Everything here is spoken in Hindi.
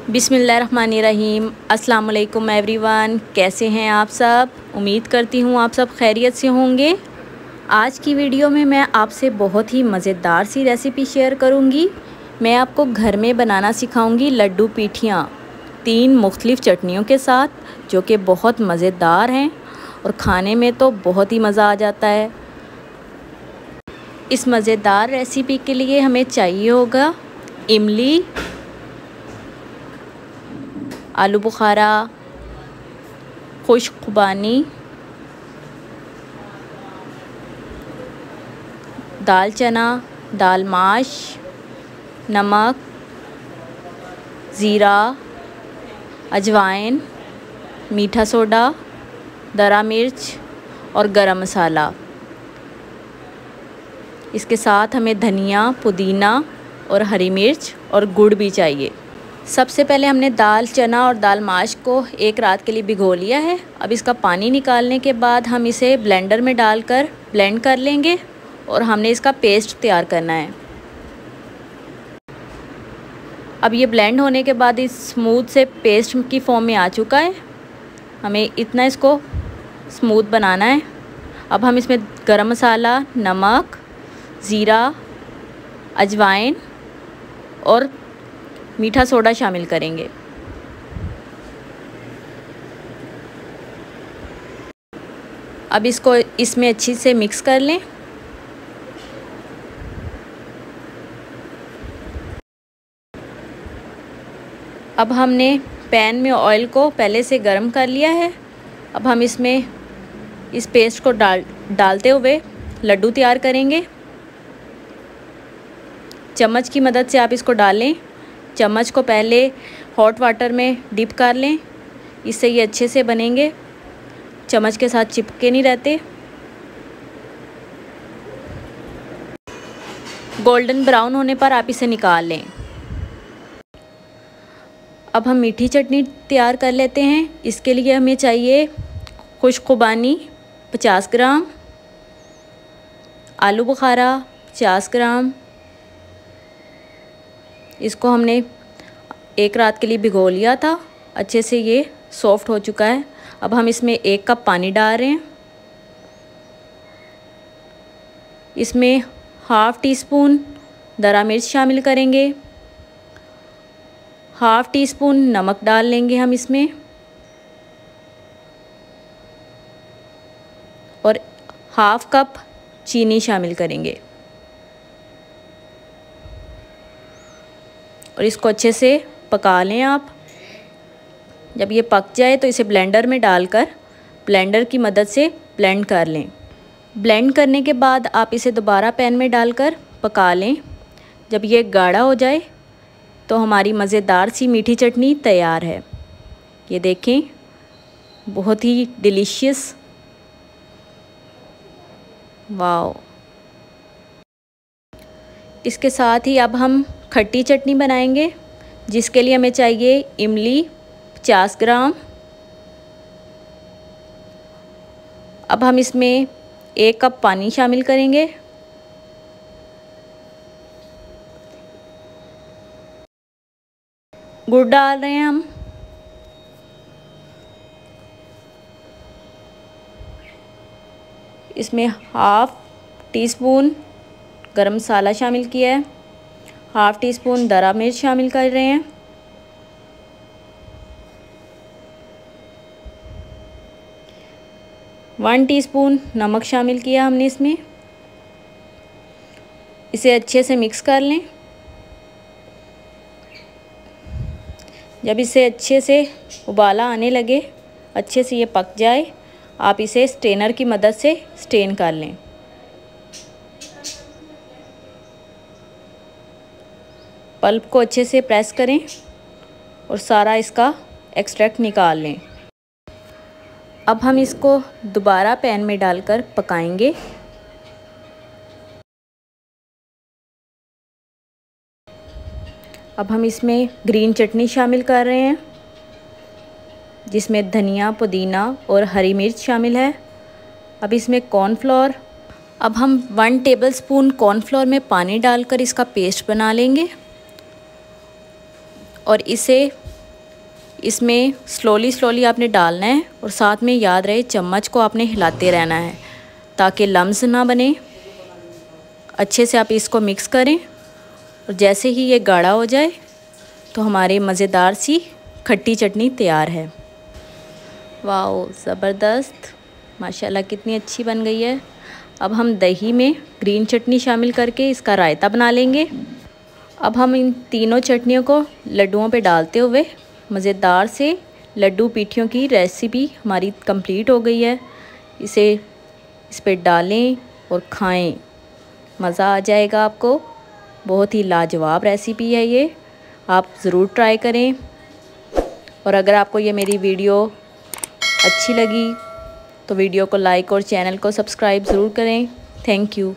बिस्मिल्लाहिर्रहमानिर्रहीम। अस्सलाम वालेकुम एवरीवन, कैसे हैं आप सब। उम्मीद करती हूँ आप सब खैरियत से होंगे। आज की वीडियो में मैं आपसे बहुत ही मज़ेदार सी रेसिपी शेयर करूँगी। मैं आपको घर में बनाना सिखाऊंगी लड्डू पीठियाँ 3 मुख्तलिफ़ चटनियों के साथ, जो कि बहुत मज़ेदार हैं और खाने में तो बहुत ही मज़ा आ जाता है। इस मज़ेदार रेसिपी के लिए हमें चाहिए होगा इमली, आलू बुखारा, खुश्क खुबानी, दाल चना, दाल माश, नमक, ज़ीरा, अजवाइन, मीठा सोडा, दरा मिर्च और गरम मसाला। इसके साथ हमें धनिया, पुदीना और हरी मिर्च और गुड़ भी चाहिए। सबसे पहले हमने दाल चना और दाल माश को एक रात के लिए भिगो लिया है। अब इसका पानी निकालने के बाद हम इसे ब्लेंडर में डालकर ब्लेंड कर लेंगे और हमने इसका पेस्ट तैयार करना है। अब ये ब्लेंड होने के बाद इस स्मूथ से पेस्ट की फॉर्म में आ चुका है। हमें इतना इसको स्मूथ बनाना है। अब हम इसमें गरम मसाला, नमक, ज़ीरा, अजवाइन और मीठा सोडा शामिल करेंगे। अब इसको इसमें अच्छी से मिक्स कर लें। अब हमने पैन में ऑयल को पहले से गर्म कर लिया है। अब हम इसमें इस पेस्ट को डालते हुए लड्डू तैयार करेंगे। चम्मच की मदद से आप इसको डालें। चम्मच को पहले हॉट वाटर में डिप कर लें, इससे ये अच्छे से बनेंगे, चम्मच के साथ चिपके नहीं रहते। गोल्डन ब्राउन होने पर आप इसे निकाल लें। अब हम मीठी चटनी तैयार कर लेते हैं। इसके लिए हमें चाहिए खुश्क खुबानी 50 ग्राम, आलू बुखारा 50 ग्राम। इसको हमने एक रात के लिए भिगो लिया था, अच्छे से ये सॉफ्ट हो चुका है। अब हम इसमें 1 कप पानी डाल रहे हैं। इसमें हाफ़ टी स्पून दरा मिर्च शामिल करेंगे, हाफ़ टी स्पून नमक डाल लेंगे हम इसमें और हाफ़ कप चीनी शामिल करेंगे और इसको अच्छे से पका लें आप। जब ये पक जाए तो इसे ब्लेंडर में डालकर ब्लेंडर की मदद से ब्लेंड कर लें। ब्लेंड करने के बाद आप इसे दोबारा पैन में डालकर पका लें। जब ये गाढ़ा हो जाए तो हमारी मज़ेदार सी मीठी चटनी तैयार है। ये देखें, बहुत ही डिलीशियस, वाओ। इसके साथ ही अब हम खट्टी चटनी बनाएंगे, जिसके लिए हमें चाहिए इमली 50 ग्राम। अब हम इसमें 1 कप पानी शामिल करेंगे। गुड़ डाल रहे हैं हम। इसमें हाफ़ टी स्पून गरम मसाला शामिल किया है, हाफ़ टी स्पून दरा मिर्च शामिल कर रहे हैं, वन टीस्पून नमक शामिल किया हमने इसमें। इसे अच्छे से मिक्स कर लें। जब इसे अच्छे से उबाला आने लगे, अच्छे से ये पक जाए, आप इसे स्ट्रेनर की मदद से स्ट्रेन कर लें। पल्प को अच्छे से प्रेस करें और सारा इसका एक्सट्रैक्ट निकाल लें। अब हम इसको दोबारा पैन में डालकर पकाएंगे। अब हम इसमें ग्रीन चटनी शामिल कर रहे हैं, जिसमें धनिया, पुदीना और हरी मिर्च शामिल है। अब इसमें कॉर्नफ्लोर, अब हम 1 टेबलस्पून कॉर्नफ्लोर में पानी डालकर इसका पेस्ट बना लेंगे और इसे इसमें स्लोली आपने डालना है और साथ में याद रहे चम्मच को आपने हिलाते रहना है ताकि लम्स ना बने। अच्छे से आप इसको मिक्स करें और जैसे ही ये गाढ़ा हो जाए तो हमारी मज़ेदार सी खट्टी चटनी तैयार है। वाओ, ज़बरदस्त, माशाल्लाह कितनी अच्छी बन गई है। अब हम दही में ग्रीन चटनी शामिल करके इसका रायता बना लेंगे। अब हम इन तीनों चटनियों को लड्डुओं पे डालते हुए मज़ेदार से लड्डू पीठियों की रेसिपी हमारी कंप्लीट हो गई है। इसे इस पे डालें और खाएं, मज़ा आ जाएगा आपको। बहुत ही लाजवाब रेसिपी है ये, आप ज़रूर ट्राई करें। और अगर आपको ये मेरी वीडियो अच्छी लगी तो वीडियो को लाइक और चैनल को सब्सक्राइब ज़रूर करें। Thank you.